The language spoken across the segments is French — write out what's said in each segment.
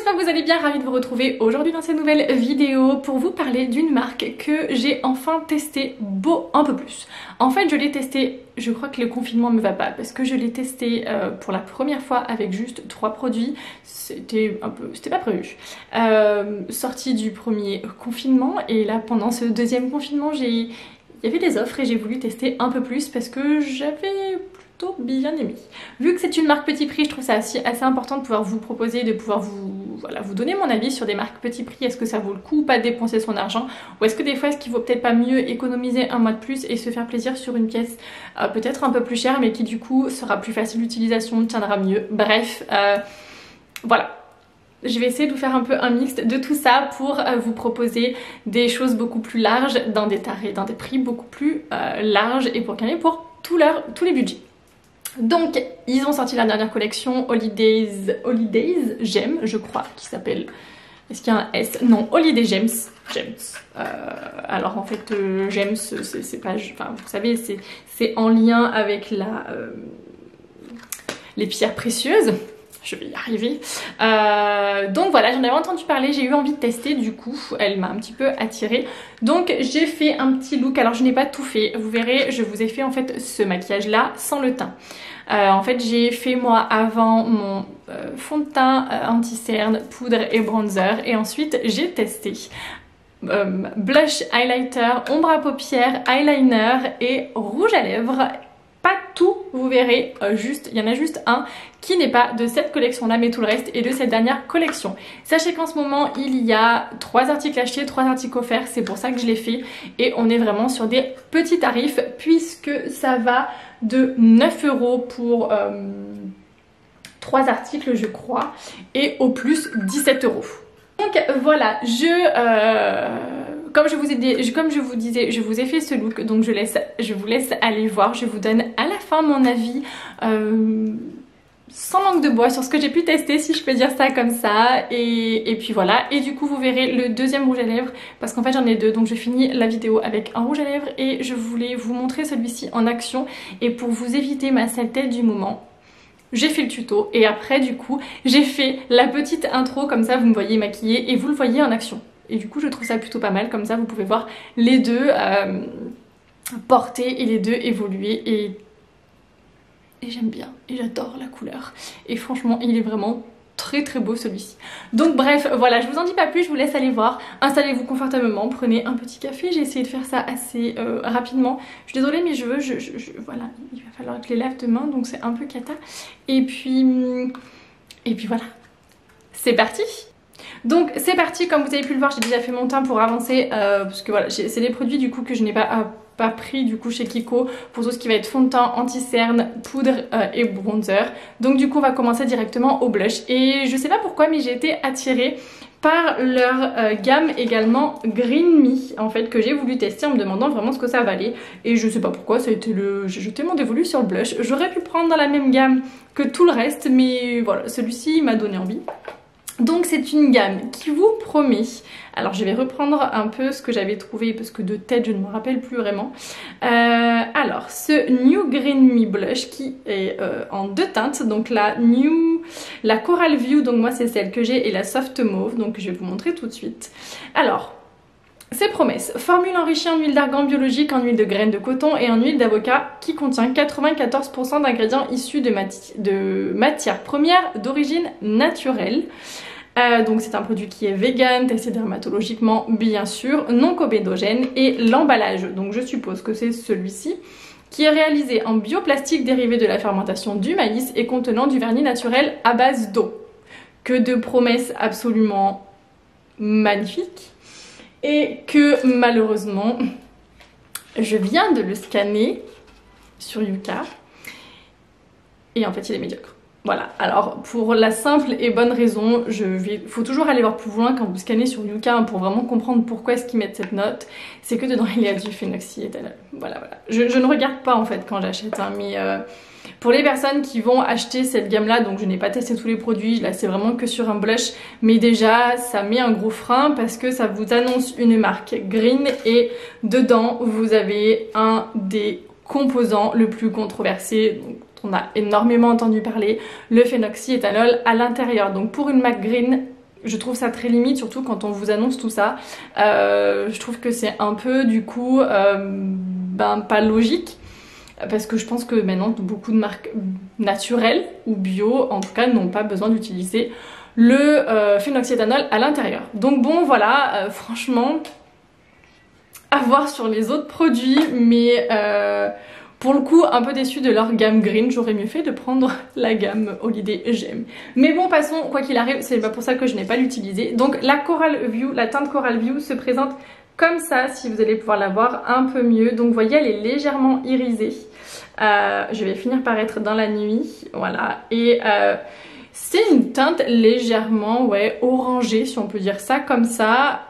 j'espère que vous allez bien, ravie de vous retrouver aujourd'hui dans cette nouvelle vidéo pour vous parler d'une marque que j'ai enfin testée un peu plus. En fait je l'ai testée, je crois que le confinement me va pas parce que je l'ai testée pour la première fois avec juste 3 produits, c'était pas prévu. Sortie du premier confinement et là pendant ce deuxième confinement il y avait des offres et j'ai voulu tester un peu plus parce que j'avais plutôt bien aimé. Vu que c'est une marque petit prix, je trouve ça assez important de pouvoir vous proposer, de pouvoir vous donner mon avis sur des marques petit prix. Est-ce que ça vaut le coup ou pas de dépenser son argent, ou est-ce que des fois est-ce qu'il vaut peut-être pas mieux économiser un mois de plus et se faire plaisir sur une pièce peut-être un peu plus chère mais qui du coup sera plus facile d'utilisation, tiendra mieux. Bref, voilà. Je vais essayer de vous faire un peu un mix de tout ça pour vous proposer des choses beaucoup plus larges dans des prix beaucoup plus larges et pour gagner pour tous les budgets. Donc ils ont sorti la dernière collection Holidays Gems, je crois, qui s'appelle... Est-ce qu'il y a un S? Non, Holiday Gems. Alors en fait Gems c'est pas... Enfin vous savez c'est en lien avec les pierres précieuses. Je vais y arriver. Donc voilà, j'en avais entendu parler, j'ai eu envie de tester, du coup elle m'a un petit peu attirée. Donc j'ai fait un petit look, alors je n'ai pas tout fait, vous verrez, je vous ai fait en fait ce maquillage là sans le teint. En fait j'ai fait moi avant mon fond de teint, anti-cerne, poudre et bronzer, et ensuite j'ai testé blush, highlighter, ombre à paupières, eyeliner et rouge à lèvres. Pas tout, vous verrez, il y en a juste un qui n'est pas de cette collection là mais tout le reste est de cette dernière collection. Sachez qu'en ce moment il y a 3 articles achetés, 3 articles offerts, c'est pour ça que je l'ai fait et on est vraiment sur des petits tarifs puisque ça va de 9 € pour 3 articles je crois et au plus 17 €. Donc voilà, comme je vous disais, je vous ai fait ce look, donc je vous laisse aller voir. Je vous donne à la fin mon avis sans langue de bois sur ce que j'ai pu tester, si je peux dire ça comme ça. Et puis voilà, et du coup vous verrez le deuxième rouge à lèvres, parce qu'en fait j'en ai 2, donc je finis la vidéo avec un rouge à lèvres et je voulais vous montrer celui-ci en action. Et pour vous éviter ma sale tête du moment, j'ai fait le tuto et après du coup j'ai fait la petite intro, comme ça vous me voyez maquillée et vous le voyez en action. Et du coup je trouve ça plutôt pas mal, comme ça vous pouvez voir les deux porter et les deux évoluer et j'aime bien et j'adore la couleur. Et franchement il est vraiment très très beau celui-ci. Donc bref, voilà, je vous en dis pas plus, je vous laisse aller voir. Installez-vous confortablement, prenez un petit café. J'ai essayé de faire ça assez rapidement. Je suis désolée, mes cheveux, voilà, il va falloir que je les lave demain, donc c'est un peu cata. Et puis voilà, c'est parti. Donc c'est parti, comme vous avez pu le voir, j'ai déjà fait mon teint pour avancer, parce que voilà, c'est des produits du coup que je n'ai pas pris du coup chez Kiko pour tout ce qui va être fond de teint, anti-cerne, poudre et bronzer. Donc du coup on va commencer directement au blush et je sais pas pourquoi mais j'ai été attirée par leur gamme également Green Me en fait, que j'ai voulu tester en me demandant vraiment ce que ça valait et je sais pas pourquoi ça a été j'ai jeté mon dévolu sur le blush. J'aurais pu prendre dans la même gamme que tout le reste mais voilà, celui-ci m'a donné envie. Donc c'est une gamme qui vous promet, alors je vais reprendre un peu ce que j'avais trouvé parce que de tête je ne me rappelle plus vraiment. Alors ce New Green Me Blush qui est en 2 teintes, donc la Coral View, donc moi c'est celle que j'ai, et la Soft Mauve, donc je vais vous montrer tout de suite. Alors, ses promesses: formule enrichie en huile d'argan biologique, en huile de graines de coton et en huile d'avocat qui contient 94% d'ingrédients issus de matières premières d'origine naturelle. Donc c'est un produit qui est vegan, testé dermatologiquement bien sûr, non cobédogène, et l'emballage, donc je suppose que c'est celui-ci, qui est réalisé en bioplastique dérivé de la fermentation du maïs et contenant du vernis naturel à base d'eau. Que de promesses absolument magnifiques. Et que malheureusement je viens de le scanner sur Yuka et en fait il est médiocre. Voilà, alors pour la simple et bonne raison, faut toujours aller voir plus loin quand vous scannez sur Yuka pour vraiment comprendre pourquoi est-ce qu'ils mettent cette note. C'est que dedans il y a du phénoxyéthanol. Voilà. Je ne regarde pas en fait quand j'achète, hein, mais pour les personnes qui vont acheter cette gamme là, donc je n'ai pas testé tous les produits, là c'est vraiment que sur un blush, mais déjà ça met un gros frein parce que ça vous annonce une marque green et dedans vous avez un des composants le plus controversé, on a énormément entendu parler, le phénoxyéthanol à l'intérieur. Donc pour une marque green, Je trouve ça très limite, surtout quand on vous annonce tout ça. Je trouve que c'est un peu du coup pas logique. Parce que je pense que maintenant beaucoup de marques naturelles ou bio en tout cas n'ont pas besoin d'utiliser le phénoxyéthanol à l'intérieur. Donc bon voilà, franchement à voir sur les autres produits, mais pour le coup un peu déçue de leur gamme green. J'aurais mieux fait de prendre la gamme Holiday Gem. Mais bon passons, quoi qu'il arrive, c'est pas pour ça que je n'ai pas l'utilisé. Donc la Coral View, la teinte Coral View se présente comme ça, si vous allez pouvoir la voir un peu mieux. Donc vous voyez, elle est légèrement irisée. Je vais finir par être dans la nuit, voilà. Et c'est une teinte légèrement, ouais, orangée, si on peut dire ça, comme ça.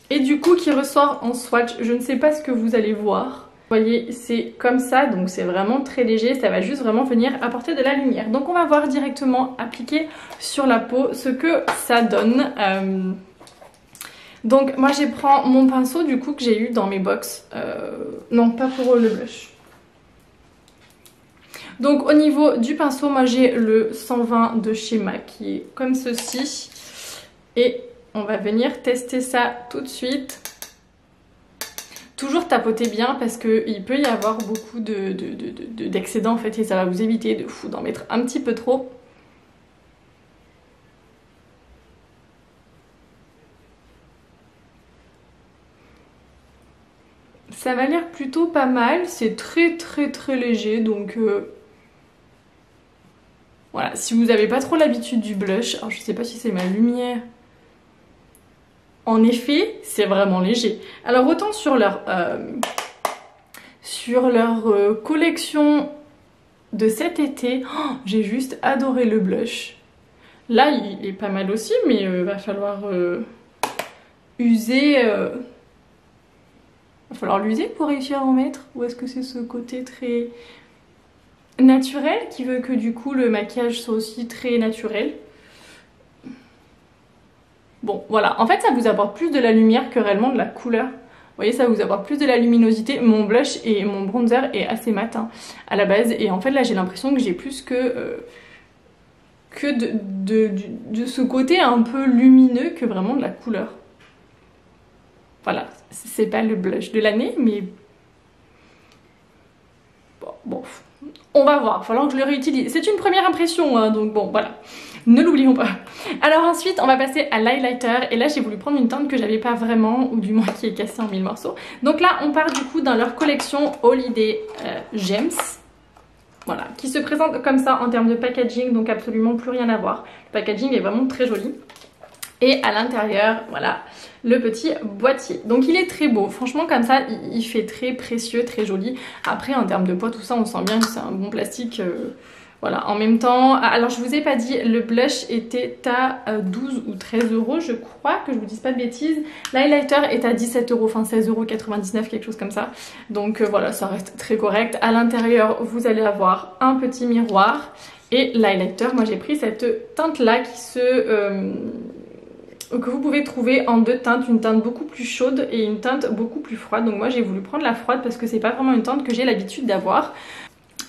Et du coup, qui ressort en swatch. Je ne sais pas ce que vous allez voir. Vous voyez, c'est comme ça, donc c'est vraiment très léger. Ça va juste vraiment venir apporter de la lumière. Donc on va voir directement appliqué sur la peau ce que ça donne. Donc moi je prends mon pinceau du coup que j'ai eu dans mes box. Non, pas pour le blush. Donc au niveau du pinceau, moi j'ai le 120 de chez MAC qui est comme ceci. Et on va venir tester ça tout de suite. Toujours tapoter bien parce qu'il peut y avoir beaucoup d'excédents en fait et ça va vous éviter d'en mettre un petit peu trop. Ça va l'air plutôt pas mal, c'est très léger donc voilà, si vous n'avez pas trop l'habitude du blush, alors je sais pas si c'est ma lumière, en effet c'est vraiment léger. Alors autant sur leur collection de cet été, oh, j'ai juste adoré le blush. Là il est pas mal aussi mais va falloir user... Il va falloir l'user pour réussir à en mettre, ou est-ce que c'est ce côté très naturel qui veut que du coup le maquillage soit aussi très naturel? Bon voilà, en fait ça vous apporte plus de la lumière que réellement de la couleur. Vous voyez, ça vous apporte plus de la luminosité. Mon blush et mon bronzer est assez mat hein, à la base, et en fait là j'ai l'impression que j'ai plus que de ce côté un peu lumineux que vraiment de la couleur. Voilà, c'est pas le blush de l'année, mais bon, on va voir, il va falloir que je le réutilise. C'est une première impression, hein, donc bon, voilà, ne l'oublions pas. Alors ensuite, on va passer à l'highlighter, et là j'ai voulu prendre une teinte que j'avais pas vraiment, ou du moins qui est cassée en 1000 morceaux. Donc là, on part du coup dans leur collection Holiday Gems. Voilà, qui se présente comme ça en termes de packaging, donc absolument plus rien à voir. Le packaging est vraiment très joli. Et à l'intérieur, voilà, le petit boîtier. Donc il est très beau, franchement comme ça, il fait très précieux, très joli. Après en termes de poids, tout ça, on sent bien que c'est un bon plastique. Voilà, en même temps, alors je vous ai pas dit, le blush était à 12 ou 13 euros, je crois, que je vous dise pas de bêtises. L'highlighter est à 17 euros, enfin 16,99 €, quelque chose comme ça. Donc voilà, ça reste très correct. À l'intérieur, vous allez avoir un petit miroir. Et l'highlighter, moi j'ai pris cette teinte-là que vous pouvez trouver en deux teintes, une teinte beaucoup plus chaude et une teinte beaucoup plus froide. Donc moi j'ai voulu prendre la froide parce que c'est pas vraiment une teinte que j'ai l'habitude d'avoir.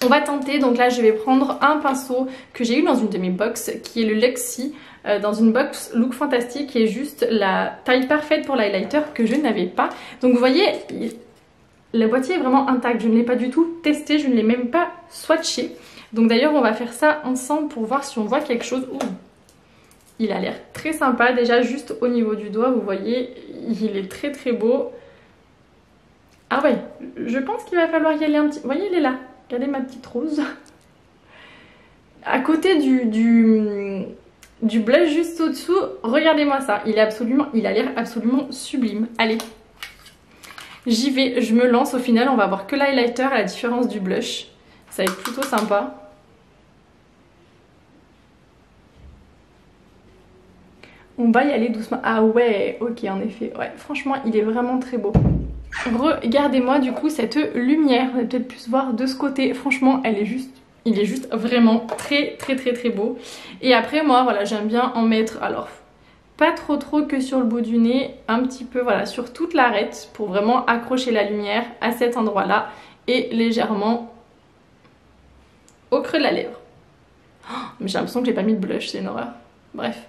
On va tenter, donc là je vais prendre un pinceau que j'ai eu dans une de mes box qui est le Luxie, dans une box Look Fantastique, qui est juste la taille parfaite pour l'highlighter que je n'avais pas. Donc vous voyez, le boîtier est vraiment intact, je ne l'ai pas du tout testé, je ne l'ai même pas swatché. Donc d'ailleurs on va faire ça ensemble pour voir si on voit quelque chose. Ouh. Il a l'air très sympa, déjà juste au niveau du doigt, vous voyez, il est très beau. Ah ouais, je pense qu'il va falloir y aller un petit... Vous voyez, il est là, regardez ma petite rose. À côté du blush juste au-dessous, regardez-moi ça, il a l'air absolument sublime. Allez, j'y vais, je me lance. Au final, on va voir que l'highlighter à la différence du blush. Ça va être plutôt sympa. On va y aller doucement. Ah ouais, ok, en effet. Ouais, franchement, il est vraiment très beau. Regardez-moi du coup cette lumière. Vous allez peut-être plus voir de ce côté. Franchement, il est juste vraiment très beau. Et après, moi, voilà, j'aime bien en mettre, alors, pas trop que sur le bout du nez. Un petit peu, voilà, sur toute l'arête pour vraiment accrocher la lumière à cet endroit-là. Et légèrement au creux de la lèvre. Oh, mais j'ai l'impression que j'ai pas mis de blush, c'est une horreur. Bref.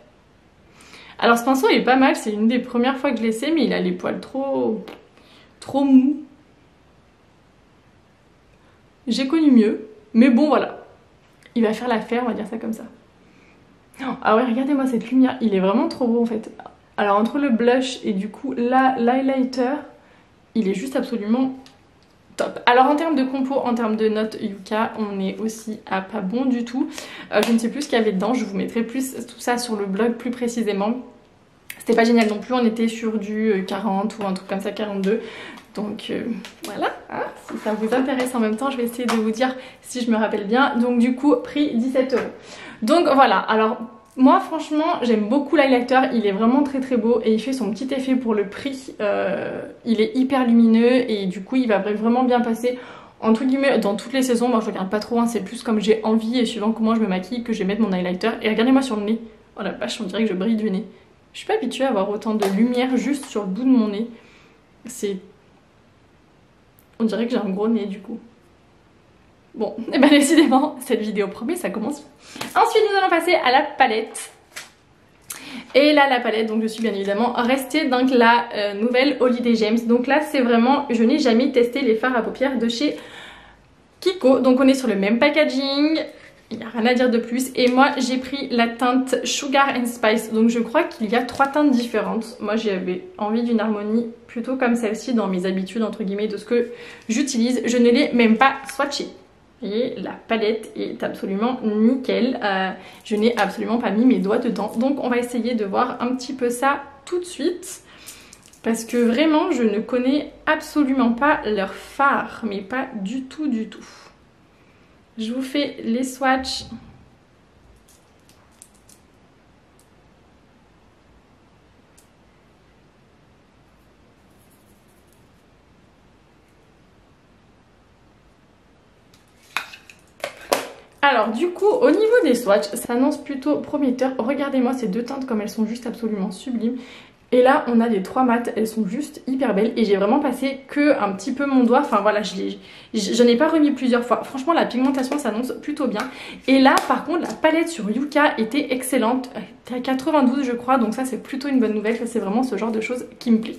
Alors ce pinceau il est pas mal, c'est une des premières fois que je l'essaie, mais il a les poils trop mous. J'ai connu mieux, mais bon voilà. Il va faire l'affaire, on va dire ça comme ça. Ah ouais, regardez-moi cette lumière, il est vraiment trop beau en fait. Alors entre le blush et du coup l'highlighter, il est juste absolument top. Alors en termes de compo, en termes de notes Yuka, on est aussi à pas bon du tout. Je ne sais plus ce qu'il y avait dedans, je vous mettrai plus tout ça sur le blog plus précisément. C'était pas génial non plus, on était sur du 40 ou un truc comme ça, 42. Donc voilà, hein, si ça vous intéresse en même temps, je vais essayer de vous dire si je me rappelle bien. Donc du coup, prix 17 €. Donc voilà, alors moi franchement, j'aime beaucoup l'highlighter, il est vraiment très très beau et il fait son petit effet pour le prix. Il est hyper lumineux et du coup, il va vraiment bien passer entre guillemets dans toutes les saisons. Moi je regarde pas trop, hein, c'est plus comme j'ai envie et suivant comment je me maquille que je vais mettre mon highlighter. Et regardez-moi sur le nez, oh la vache, on dirait que je brille du nez. Je suis pas habituée à avoir autant de lumière juste sur le bout de mon nez. C'est... On dirait que j'ai un gros nez du coup. Bon, et ben décidément, cette vidéo promet, ça commence. Ensuite, nous allons passer à la palette. Et là, la palette, donc je suis bien évidemment restée dans la nouvelle Holiday James. Donc là, c'est vraiment, je n'ai jamais testé les fards à paupières de chez Kiko. Donc on est sur le même packaging. Il n'y a rien à dire de plus. Et moi j'ai pris la teinte Sugar and Spice. Donc je crois qu'il y a 3 teintes différentes. Moi j'avais envie d'une harmonie plutôt comme celle-ci dans mes habitudes entre guillemets de ce que j'utilise. Je ne l'ai même pas swatchée. Vous voyez, la palette est absolument nickel. Je n'ai absolument pas mis mes doigts dedans. Donc on va essayer de voir un petit peu ça tout de suite. Parce que vraiment je ne connais absolument pas leur fard. Mais pas du tout du tout. Je vous fais les swatchs. Alors du coup, au niveau des swatchs, ça s'annonce plutôt prometteur. Regardez-moi ces deux teintes comme elles sont juste absolument sublimes. Et là, on a les 3 mates, elles sont juste hyper belles. Et j'ai vraiment passé que un petit peu mon doigt. Enfin voilà, je n'ai pas remis plusieurs fois. Franchement, la pigmentation s'annonce plutôt bien. Et là, par contre, la palette sur Yuka était excellente. Elle était à 92, je crois. Donc ça, c'est plutôt une bonne nouvelle. Ça, c'est vraiment ce genre de choses qui me plaît.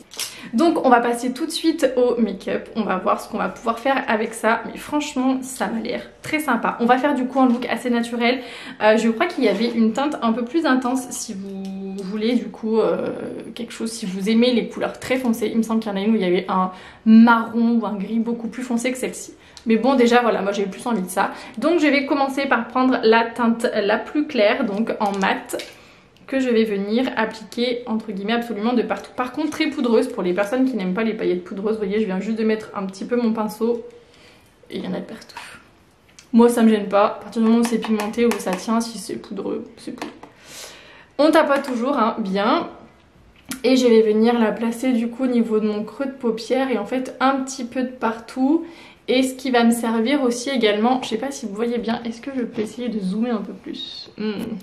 Donc, on va passer tout de suite au make-up. On va voir ce qu'on va pouvoir faire avec ça. Mais franchement, ça m'a l'air très sympa. On va faire du coup un look assez naturel. Je crois qu'il y avait une teinte un peu plus intense si vous voulez du coup quelque chose, si vous aimez les couleurs très foncées. Il me semble qu'il y en a une où il y avait un marron ou un gris beaucoup plus foncé que celle-ci. Mais bon, déjà voilà, moi j'ai plus envie de ça. Donc je vais commencer par prendre la teinte la plus claire, donc en mat, que je vais venir appliquer entre guillemets absolument de partout. Par contre très poudreuse pour les personnes qui n'aiment pas les paillettes poudreuses. Vous voyez, je viens juste de mettre un petit peu mon pinceau et il y en a de partout. Moi ça me gêne pas, à partir du moment où c'est pigmenté, où ça tient, si c'est poudreux, c'est poudreux. On tapote toujours, hein, bien. Et je vais venir la placer du coup au niveau de mon creux de paupière et en fait un petit peu de partout. Et ce qui va me servir aussi également, je sais pas si vous voyez bien, est-ce que je peux essayer de zoomer un peu plus?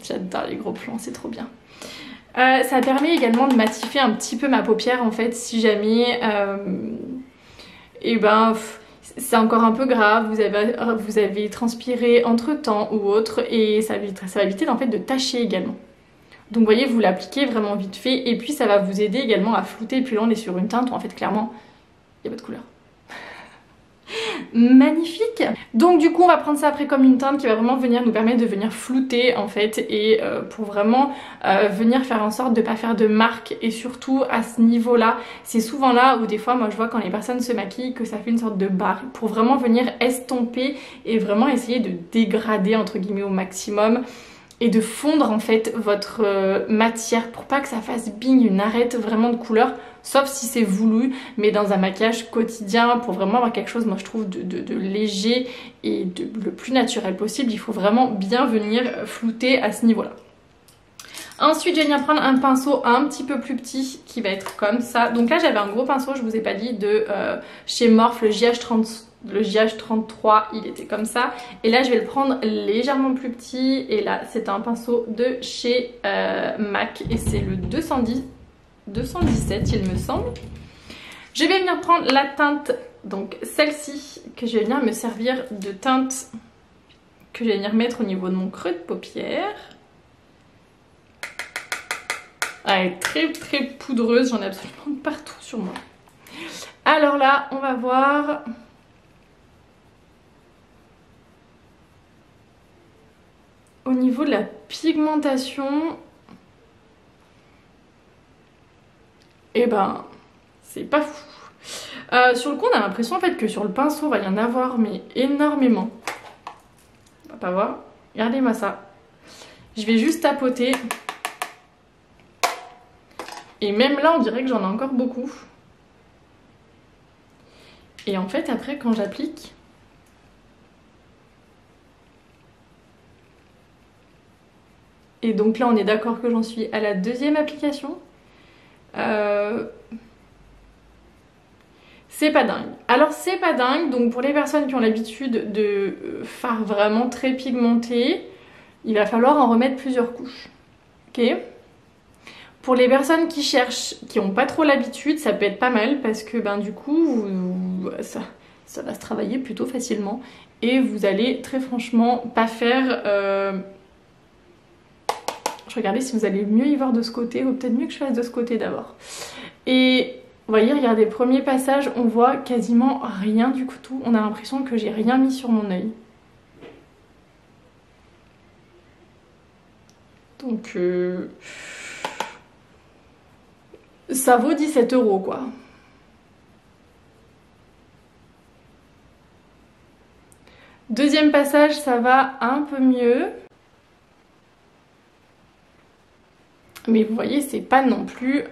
J'adore les gros plans, c'est trop bien. Ça permet également de matifier un petit peu ma paupière en fait, si jamais c'est encore un peu grave, vous avez transpiré entre temps ou autre et ça va éviter en fait de tacher également. Donc vous voyez, vous l'appliquez vraiment vite fait et puis ça va vous aider également à flouter. Et puis là on est sur une teinte où en fait clairement il n'y a pas de couleur. Magnifique. Donc du coup on va prendre ça après comme une teinte qui va vraiment venir nous permettre de venir flouter en fait et pour vraiment venir faire en sorte de ne pas faire de marques. Et surtout à ce niveau là, c'est souvent là où des fois moi je vois quand les personnes se maquillent que ça fait une sorte de barre pour vraiment venir estomper et vraiment essayer de dégrader entre guillemets au maximum et de fondre en fait votre matière pour pas que ça fasse bing, une arête vraiment de couleur, sauf si c'est voulu, mais dans un maquillage quotidien pour vraiment avoir quelque chose moi je trouve de léger et le plus naturel possible. Il faut vraiment bien venir flouter à ce niveau là. Ensuite je vais venir prendre un pinceau un petit peu plus petit qui va être comme ça. Donc là j'avais un gros pinceau, je vous ai pas dit, de chez Morphe, le JH30. Le JH33 il était comme ça et là je vais le prendre légèrement plus petit et là c'est un pinceau de chez MAC et c'est le 217 il me semble. Je vais venir prendre la teinte, donc celle-ci que je vais venir me servir de teinte que je vais venir mettre au niveau de mon creux de paupière. Elle est très très poudreuse, j'en ai absolument partout sur moi. Alors là, on va voir. Au niveau de la pigmentation, eh ben, c'est pas fou. Sur le coup, on a l'impression en fait que sur le pinceau, il va y en avoir mais énormément. On va pas voir. Regardez-moi ça. Je vais juste tapoter. Et même là, on dirait que j'en ai encore beaucoup. Et en fait, après, quand j'applique... Et donc là, on est d'accord que j'en suis à la deuxième application. C'est pas dingue. Alors c'est pas dingue, donc pour les personnes qui ont l'habitude de fards vraiment très pigmentés, il va falloir en remettre plusieurs couches. Ok ? Pour les personnes qui cherchent, qui n'ont pas trop l'habitude, ça peut être pas mal parce que ben du coup, ça va se travailler plutôt facilement. Et vous allez très franchement pas faire... Je regardais si vous allez mieux y voir de ce côté, ou peut-être mieux que je fasse de ce côté d'abord. Et... Vous voyez, regardez, premier passage, on voit quasiment rien du tout. On a l'impression que j'ai rien mis sur mon œil. Donc, ça vaut 17 € quoi. Deuxième passage, ça va un peu mieux. Mais vous voyez, c'est pas non plus...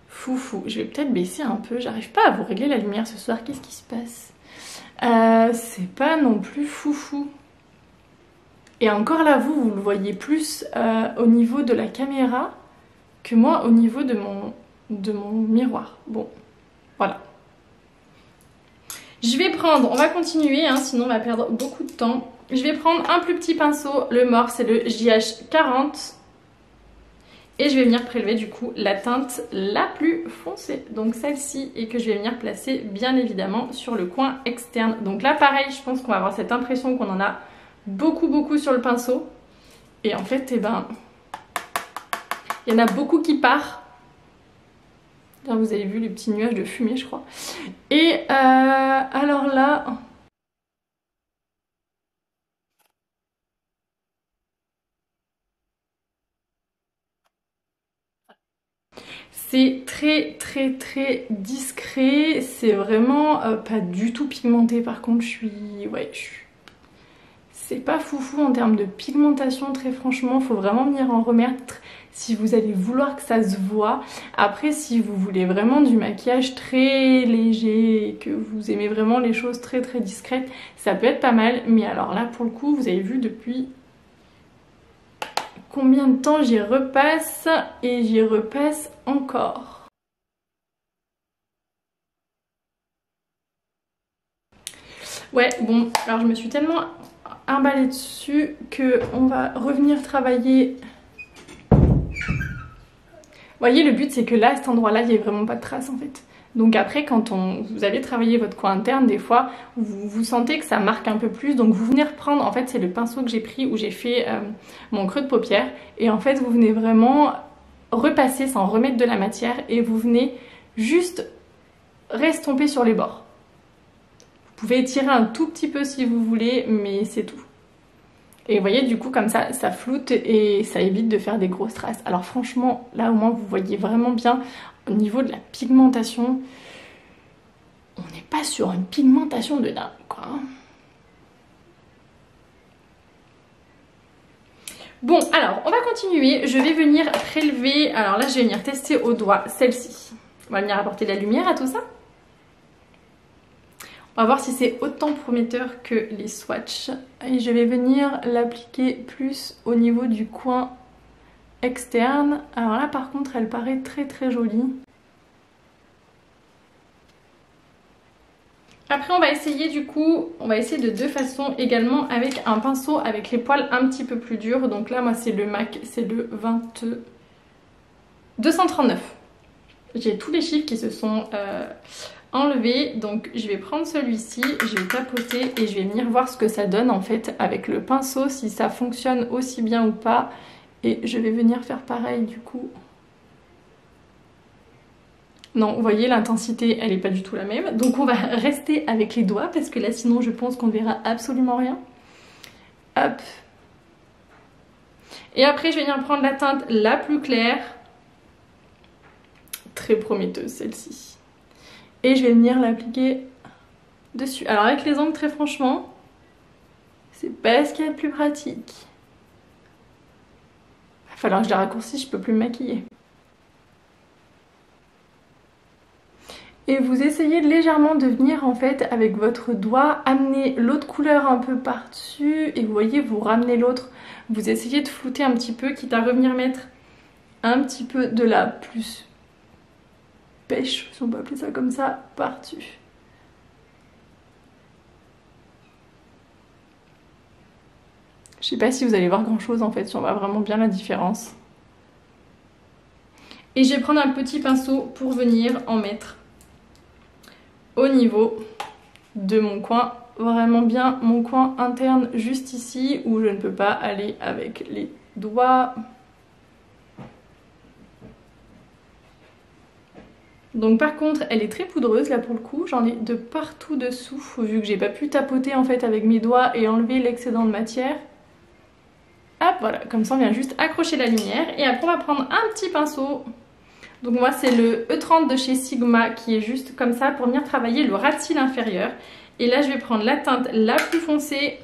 Foufou. Je vais peut-être baisser un peu. J'arrive pas à vous régler la lumière ce soir. Qu'est-ce qui se passe? C'est pas non plus foufou. Et encore là, vous le voyez plus au niveau de la caméra que moi au niveau de mon miroir. Bon, voilà. Je vais prendre, on va continuer, hein, sinon on va perdre beaucoup de temps. Je vais prendre un plus petit pinceau, le Morphe, c'est le JH40. Et je vais venir prélever du coup la teinte la plus foncée, donc celle-ci, et que je vais venir placer bien évidemment sur le coin externe. Donc là pareil, je pense qu'on va avoir cette impression qu'on en a beaucoup sur le pinceau. Et en fait, eh ben, il y en a beaucoup qui part. Là, vous avez vu les petits nuages de fumée, je crois. Et alors là... C'est très discret, c'est vraiment pas du tout pigmenté. Par contre, c'est pas foufou en termes de pigmentation, très franchement. Faut vraiment venir en remettre si vous allez vouloir que ça se voit. Après, si vous voulez vraiment du maquillage très léger et que vous aimez vraiment les choses très discrètes, ça peut être pas mal. Mais alors là, pour le coup, vous avez vu depuis... combien de temps j'y repasse et j'y repasse encore. Ouais, bon, alors je me suis tellement emballée dessus que on va revenir travailler. Vous voyez, le but c'est que là, à cet endroit-là, il n'y ait vraiment pas de traces en fait. Donc après, quand vous allez travailler votre coin interne, des fois, vous sentez que ça marque un peu plus. Donc vous venez reprendre, en fait, c'est le pinceau que j'ai pris où j'ai fait mon creux de paupière. Et en fait, vous venez vraiment repasser sans remettre de la matière et vous venez juste restomper sur les bords. Vous pouvez étirer un tout petit peu si vous voulez, mais c'est tout. Et vous voyez, du coup, comme ça, ça floute et ça évite de faire des grosses traces. Alors franchement, là, au moins, vous voyez vraiment bien au niveau de la pigmentation. On n'est pas sur une pigmentation de dingue, quoi. Bon, alors, on va continuer. Je vais venir prélever... Alors là, je vais venir tester au doigt celle-ci. On va venir apporter de la lumière à tout ça. On va voir si c'est autant prometteur que les swatchs. Et je vais venir l'appliquer plus au niveau du coin externe. Alors là par contre elle paraît très jolie. Après on va essayer du coup, on va essayer de deux façons également avec un pinceau avec les poils un petit peu plus durs. Donc là moi c'est le MAC, c'est le 239. J'ai tous les chiffres qui se sont enlevés, donc je vais prendre celui-ci, je vais tapoter et je vais venir voir ce que ça donne en fait avec le pinceau, si ça fonctionne aussi bien ou pas. Et je vais venir faire pareil du coup. Non, vous voyez, l'intensité, elle n'est pas du tout la même. Donc on va rester avec les doigts parce que là, sinon, je pense qu'on ne verra absolument rien. Hop. Et après, je vais venir prendre la teinte la plus claire. Très prometteuse, celle-ci. Et je vais venir l'appliquer dessus. Alors avec les ongles, très franchement, c'est pas ce qu'il y a de plus pratique. Il va falloir que je les raccourcisse, je peux plus me maquiller. Et vous essayez légèrement de venir en fait avec votre doigt amener l'autre couleur un peu par-dessus et vous voyez, vous ramenez l'autre. Vous essayez de flouter un petit peu, quitte à revenir mettre un petit peu de la plus pêche, si on peut appeler ça comme ça, par-dessus. Je sais pas si vous allez voir grand chose en fait, si on voit vraiment bien la différence. Et je vais prendre un petit pinceau pour venir en mettre au niveau de mon coin, vraiment bien mon coin interne juste ici où je ne peux pas aller avec les doigts. Donc par contre elle est très poudreuse là pour le coup, j'en ai de partout dessous vu que j'ai pas pu tapoter en fait avec mes doigts et enlever l'excédent de matière. Hop voilà, comme ça on vient juste accrocher la lumière et après on va prendre un petit pinceau. Donc moi c'est le E30 de chez Sigma qui est juste comme ça pour venir travailler le ras de cils inférieur. Et là je vais prendre la teinte la plus foncée,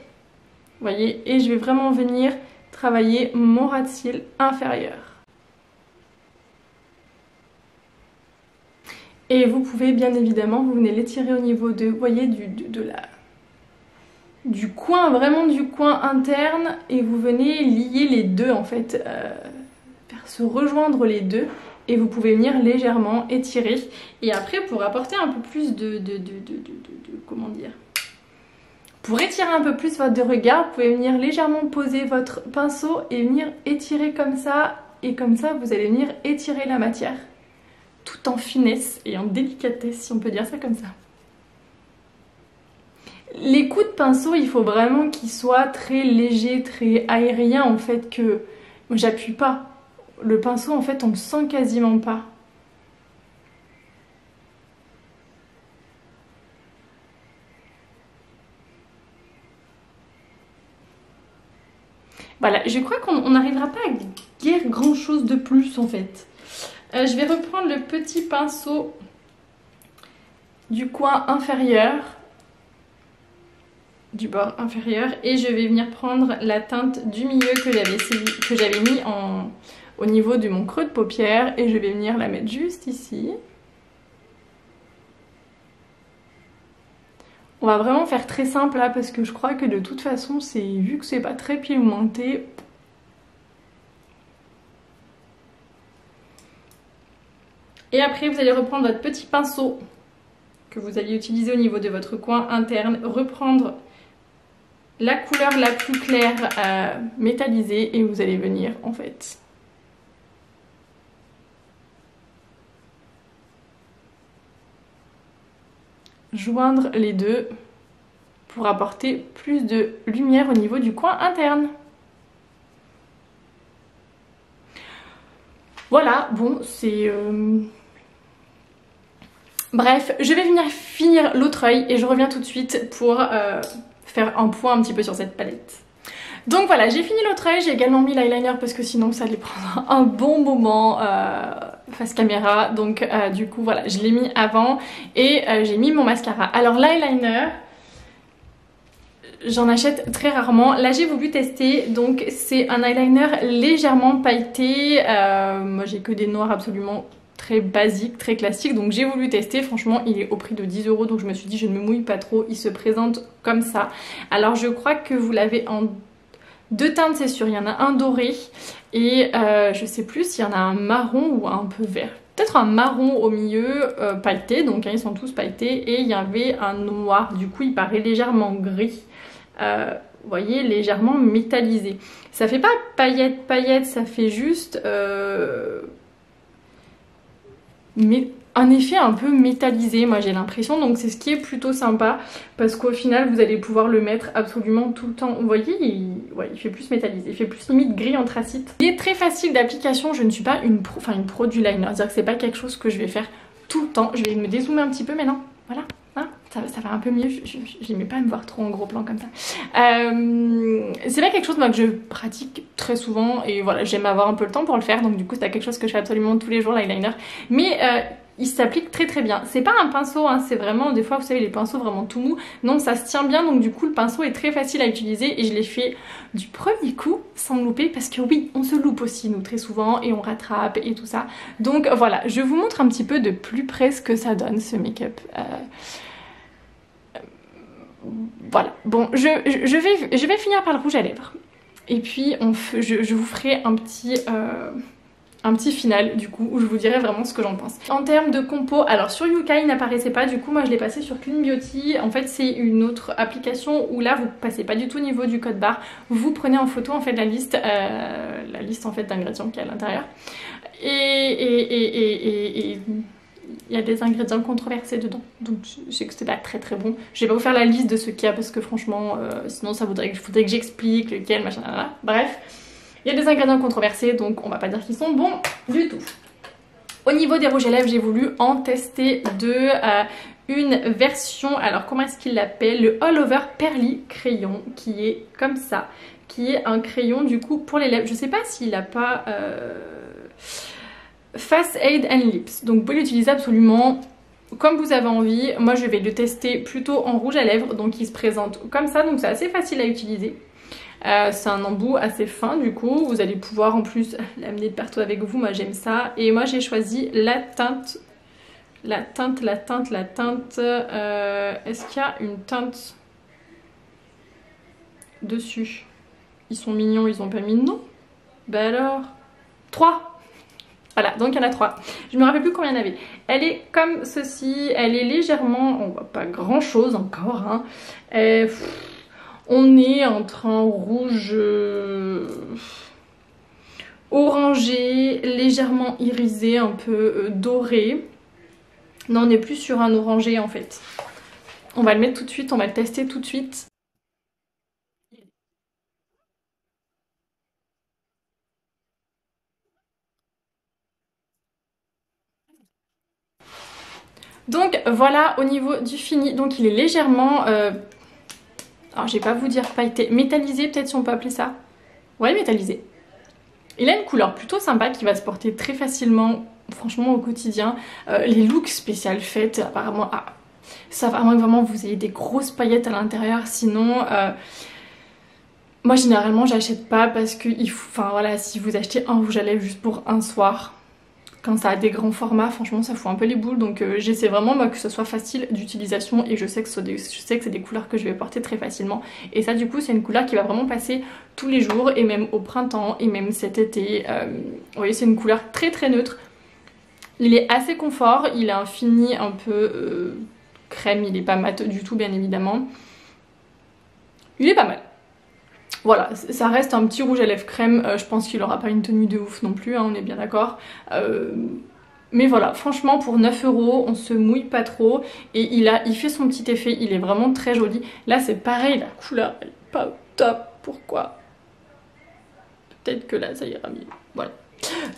vous voyez, et je vais vraiment venir travailler mon ras de cils inférieur. Et vous pouvez bien évidemment, vous venez l'étirer au niveau de, vous voyez, du coin, vraiment du coin interne, et vous venez lier les deux en fait, faire se rejoindre les deux, et vous pouvez venir légèrement étirer. Et après pour apporter un peu plus comment dire, pour étirer un peu plus votre regard, vous pouvez venir légèrement poser votre pinceau et venir étirer comme ça, et comme ça vous allez venir étirer la matière. Tout en finesse et en délicatesse, si on peut dire ça comme ça. Les coups de pinceau, il faut vraiment qu'ils soient très légers, très aériens en fait, que j'appuie pas. Le pinceau en fait on le sent quasiment pas. Voilà, je crois qu'on n'arrivera pas à guère grand chose de plus en fait. Je vais reprendre le petit pinceau du coin inférieur, du bord inférieur, et je vais venir prendre la teinte du milieu que j'avais mis au niveau de mon creux de paupière et je vais venir la mettre juste ici. On va vraiment faire très simple là parce que je crois que de toute façon, vu que c'est pas très pigmenté, et après vous allez reprendre votre petit pinceau que vous allez utiliser au niveau de votre coin interne, reprendre la couleur la plus claire métallisée et vous allez venir en fait joindre les deux pour apporter plus de lumière au niveau du coin interne. Voilà, bon c'est... Bref, je vais venir finir l'autre œil et je reviens tout de suite pour faire un point un petit peu sur cette palette. Donc voilà, j'ai fini l'autre œil, j'ai également mis l'eyeliner parce que sinon ça allait prendre un bon moment face caméra. Donc du coup voilà, je l'ai mis avant et j'ai mis mon mascara. Alors l'eyeliner, j'en achète très rarement. Là j'ai voulu tester, donc c'est un eyeliner légèrement pailleté. Moi j'ai que des noirs absolument très basique, très classique, donc j'ai voulu tester. Franchement il est au prix de 10 €, donc je me suis dit je ne me mouille pas trop, il se présente comme ça. Alors je crois que vous l'avez en deux teintes, c'est sûr, il y en a un doré et je sais plus s'il y en a un marron ou un peu vert, peut-être un marron au milieu pailleté, donc ils sont tous pailletés, et il y avait un noir, du coup il paraît légèrement gris, vous voyez, légèrement métallisé. Ça fait pas paillette, ça fait juste un effet un peu métallisé, moi j'ai l'impression, donc c'est ce qui est plutôt sympa parce qu'au final vous allez pouvoir le mettre absolument tout le temps. Vous voyez, il fait plus métallisé, il fait plus limite gris anthracite. Il est très facile d'application, je ne suis pas une pro du liner, c'est-à-dire que c'est pas quelque chose que je vais faire tout le temps. Je vais me dézoomer un petit peu maintenant, voilà. Hein, ça va un peu mieux, j'aimais pas me voir trop en gros plan comme ça. C'est pas quelque chose moi, que je pratique très souvent et voilà, j'aime avoir un peu le temps pour le faire, donc du coup c'est quelque chose que je fais absolument tous les jours, l'eyeliner. Mais il s'applique très très bien. C'est pas un pinceau, hein, c'est vraiment, des fois vous savez les pinceaux vraiment tout mous, non ça se tient bien, donc du coup le pinceau est très facile à utiliser et je l'ai fait du premier coup sans me louper parce que oui, on se loupe aussi nous très souvent et on rattrape et tout ça. Donc voilà, je vous montre un petit peu de plus près ce que ça donne ce make-up. Voilà, bon, je vais finir par le rouge à lèvres. Et puis je vous ferai un petit final du coup où je vous dirai vraiment ce que j'en pense. En termes de compo, alors sur Yuka il n'apparaissait pas, du coup moi je l'ai passé sur Clean Beauty. En fait c'est une autre application où là vous passez pas du tout au niveau du code barre, vous prenez en photo en fait la liste en fait d'ingrédients qu'il y a à l'intérieur et il y a des ingrédients controversés dedans, donc je sais que c'est pas très très bon. Je vais pas vous faire la liste de ce qu'il y a parce que franchement sinon ça faudrait que j'explique lequel machin là. Bref, il y a des ingrédients controversés donc on va pas dire qu'ils sont bons du tout. Au niveau des rouges à lèvres j'ai voulu en tester deux, une version, alors comment est-ce qu'il l'appelle, le All Over Pearly crayon qui est comme ça, qui est un crayon du coup pour les lèvres. Je sais pas s'il a pas Face Aid and Lips, donc vous pouvez l'utiliser absolument comme vous avez envie. Moi je vais le tester plutôt en rouge à lèvres, donc il se présente comme ça, donc c'est assez facile à utiliser. C'est un embout assez fin du coup, vous allez pouvoir en plus l'amener de partout avec vous, moi j'aime ça. Et moi j'ai choisi la teinte, est-ce qu'il y a une teinte dessus? Ils sont mignons, ils ont pas mis de nom? Bah alors, 3. Voilà, donc il y en a 3. Je me rappelle plus combien il y en avait. Elle est comme ceci, elle est légèrement, on voit pas grand chose encore, hein. On est entre un rouge orangé, légèrement irisé, un peu doré. Non, on est plus sur un orangé en fait. On va le mettre tout de suite, on va le tester tout de suite. Donc voilà au niveau du fini, donc il est légèrement, alors je vais pas vous dire pailleté, métallisé peut-être si on peut appeler ça. Ouais, métallisé. Il a une couleur plutôt sympa qui va se porter très facilement, franchement au quotidien. Les looks spécial fêtes, apparemment, ça va vraiment vous ayez des grosses paillettes à l'intérieur, sinon... moi généralement j'achète pas parce que, enfin voilà, si vous achetez un rouge à lèvres juste pour un soir... Quand ça a des grands formats, franchement ça fout un peu les boules, donc j'essaie vraiment moi que ce soit facile d'utilisation et je sais que c'est des couleurs que je vais porter très facilement. Et ça du coup c'est une couleur qui va vraiment passer tous les jours et même au printemps et même cet été. Vous voyez c'est une couleur très très neutre. Il est assez confort, il a un fini un peu crème, il est pas mat du tout bien évidemment. Il est pas mal. Voilà, ça reste un petit rouge à lèvres crème, je pense qu'il aura pas une tenue de ouf non plus, hein, on est bien d'accord. Mais voilà, franchement pour 9 €, on se mouille pas trop et il fait son petit effet, il est vraiment très joli. Là c'est pareil, la couleur elle est pas au top, pourquoi? Peut-être que là ça ira mieux, voilà.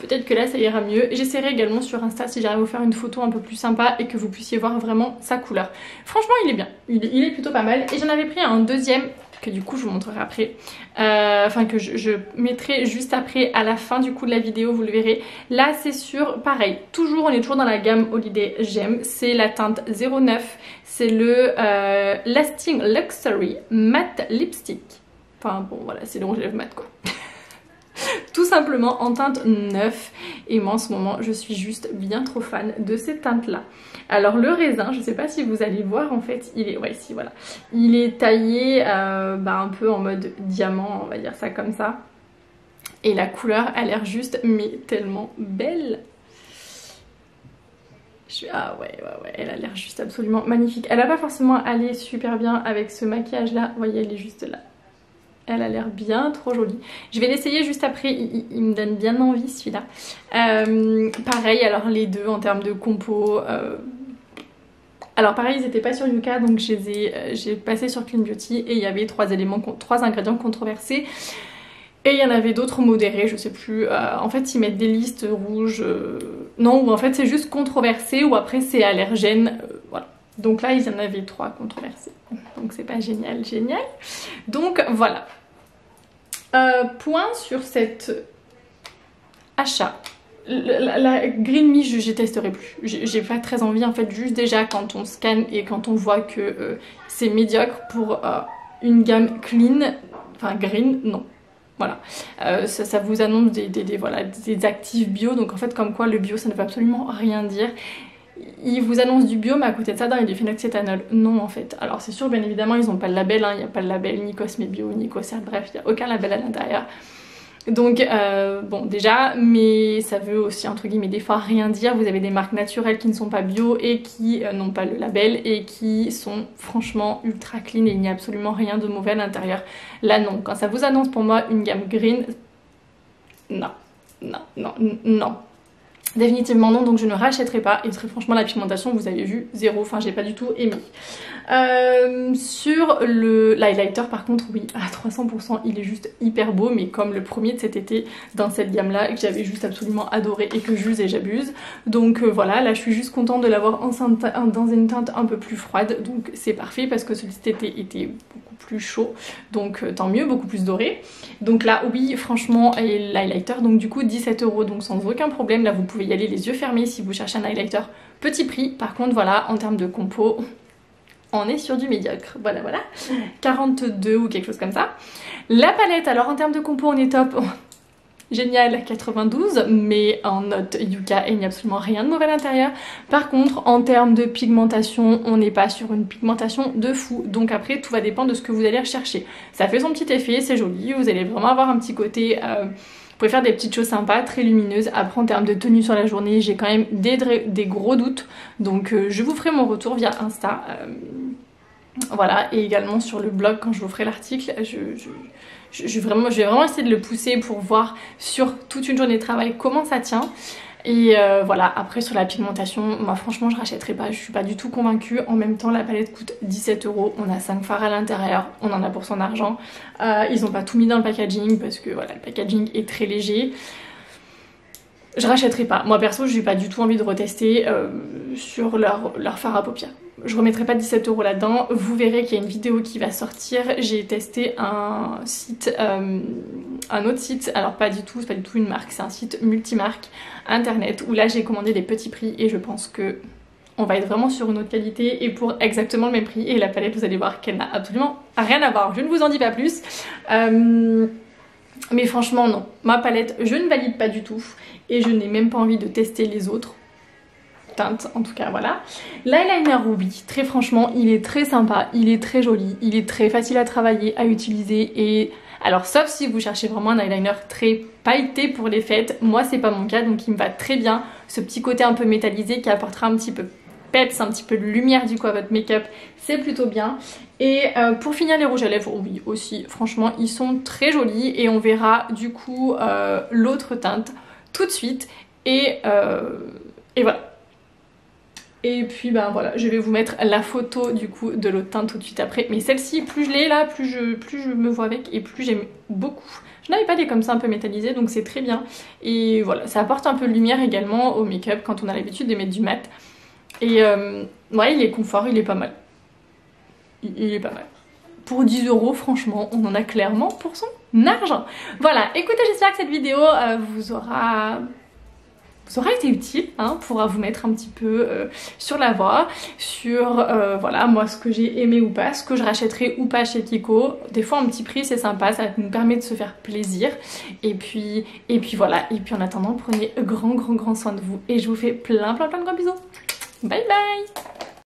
Peut-être que là ça ira mieux. J'essaierai également sur Insta si j'arrive à vous faire une photo un peu plus sympa et que vous puissiez voir vraiment sa couleur. Franchement il est bien, il est plutôt pas mal. Et j'en avais pris un deuxième que du coup je vous montrerai après, enfin que je mettrai juste après à la fin du coup de la vidéo, vous le verrez. Là c'est sur, pareil, on est toujours dans la gamme Holiday Gem, c'est la teinte 09, c'est le Lasting Luxury Matte Lipstick. Enfin bon voilà, c'est le rouge à lèvres mat quoi. Tout simplement en teinte 9 et moi en ce moment je suis juste bien trop fan de cette teinte là. Alors le raisin, je sais pas si vous allez voir en fait, il est, ouais si voilà, il est taillé un peu en mode diamant, on va dire ça comme ça. Et la couleur a l'air juste mais tellement belle. Ah ouais, elle a l'air juste absolument magnifique. Elle va pas forcément aller super bien avec ce maquillage là, vous voyez elle est juste là. Elle a l'air bien trop jolie. Je vais l'essayer juste après, il me donne bien envie celui-là. Pareil, alors les deux en termes de compo. Alors pareil, ils n'étaient pas sur Yuka, donc j'ai passé sur Clean Beauty et il y avait trois ingrédients controversés. Et il y en avait d'autres modérés, je sais plus. En fait, ils mettent des listes rouges. Non, ou en fait c'est juste controversé ou après c'est allergène. Voilà. Donc là, il y en avait 3 controversés. Donc c'est pas génial. Donc voilà. Point sur cet achat. La Green Me, je testerai plus. J'ai pas très envie en fait, juste déjà quand on scanne et quand on voit que c'est médiocre pour une gamme clean, enfin green, non. Voilà, ça vous annonce des actifs bio, donc en fait comme quoi le bio ça ne veut absolument rien dire. Ils vous annoncent du bio mais à côté de ça il y a du phénoxyéthanol. Non en fait. Alors c'est sûr bien évidemment ils n'ont pas le label, il n'y a pas le label ni Cosme Bio, ni Cosert, bref il n'y a aucun label à l'intérieur. Donc bon déjà, mais ça veut aussi entre guillemets des fois rien dire. Vous avez des marques naturelles qui ne sont pas bio et qui n'ont pas le label et qui sont franchement ultra clean et il n'y a absolument rien de mauvais à l'intérieur. Là non, quand ça vous annonce pour moi une gamme green, non. Définitivement non, donc je ne rachèterai pas. Et très franchement la pigmentation vous avez vu, zéro, enfin j'ai pas du tout aimé. Sur l'highlighter par contre oui, à 300% il est juste hyper beau, mais comme le premier de cet été dans cette gamme là que j'avais juste absolument adoré et que j'use et j'abuse. Donc voilà, là je suis juste contente de l'avoir dans une teinte un peu plus froide, donc c'est parfait parce que celui de cet été était beaucoup plus chaud, donc tant mieux, beaucoup plus doré. Donc là oui franchement, et l'highlighter donc du coup 17 €, donc sans aucun problème, là vous pouvez y aller les yeux fermés si vous cherchez un highlighter petit prix. Par contre voilà, en termes de compo on est sur du médiocre, voilà 42 ou quelque chose comme ça. La palette, alors en termes de compo on est top. Génial, 92, mais en note Yuka il n'y a absolument rien de mauvais à l'intérieur. Par contre en termes de pigmentation on n'est pas sur une pigmentation de fou, donc après tout va dépendre de ce que vous allez rechercher. Ça fait son petit effet, c'est joli, vous allez vraiment avoir un petit côté... Vous pouvez faire des petites choses sympas, très lumineuses. Après en termes de tenue sur la journée j'ai quand même des gros doutes, donc je vous ferai mon retour via Insta. Voilà, et également sur le blog quand je vous ferai l'article, je vais vraiment essayer de le pousser pour voir sur toute une journée de travail comment ça tient. Et voilà, après sur la pigmentation, moi franchement je rachèterai pas, je suis pas du tout convaincue. En même temps la palette coûte 17 €, on a 5 fards à l'intérieur, on en a pour son argent. Ils ont pas tout mis dans le packaging parce que voilà, le packaging est très léger. Je rachèterai pas, moi perso j'ai pas du tout envie de retester sur leur fard à paupières. Je remettrai pas 17 € là-dedans. Vous verrez qu'il y a une vidéo qui va sortir. J'ai testé un autre site, alors pas du tout, c'est pas du tout une marque, c'est un site multimarque internet où là j'ai commandé des petits prix et je pense que on va être vraiment sur une autre qualité et pour exactement le même prix. Et la palette vous allez voir qu'elle n'a absolument rien à voir, je ne vous en dis pas plus. Mais franchement non, ma palette je ne valide pas du tout et je n'ai même pas envie de tester les autres teintes, en tout cas voilà. L'eyeliner Ruby, très franchement il est très sympa, il est très joli, il est très facile à travailler, à utiliser. Et alors sauf si vous cherchez vraiment un eyeliner très pailleté pour les fêtes, moi c'est pas mon cas, donc il me va très bien, ce petit côté un peu métallisé qui apportera un petit peu peps, un petit peu de lumière du coup à votre make-up, c'est plutôt bien. Et pour finir les rouges à lèvres, oui aussi franchement ils sont très jolis et on verra du coup l'autre teinte tout de suite. Et voilà. Et puis ben voilà, je vais vous mettre la photo du coup de l'autre teinte tout de suite après. Mais celle-ci, plus je l'ai là, plus je me vois avec et plus j'aime beaucoup. Je n'avais pas des comme ça un peu métallisés, donc c'est très bien. Et voilà, ça apporte un peu de lumière également au make-up quand on a l'habitude de mettre du mat. Et ouais, il est confort, il est pas mal. Il est pas mal. Pour 10 € franchement, on en a clairement pour son argent. Voilà, écoutez, j'espère que cette vidéo vous aura été utile, hein, pourra vous mettre un petit peu sur la voie, sur voilà, moi ce que j'ai aimé ou pas, ce que je rachèterai ou pas chez Kiko. Des fois un petit prix c'est sympa, ça nous permet de se faire plaisir. Et puis voilà, et puis en attendant prenez grand soin de vous et je vous fais plein de gros bisous. Bye bye.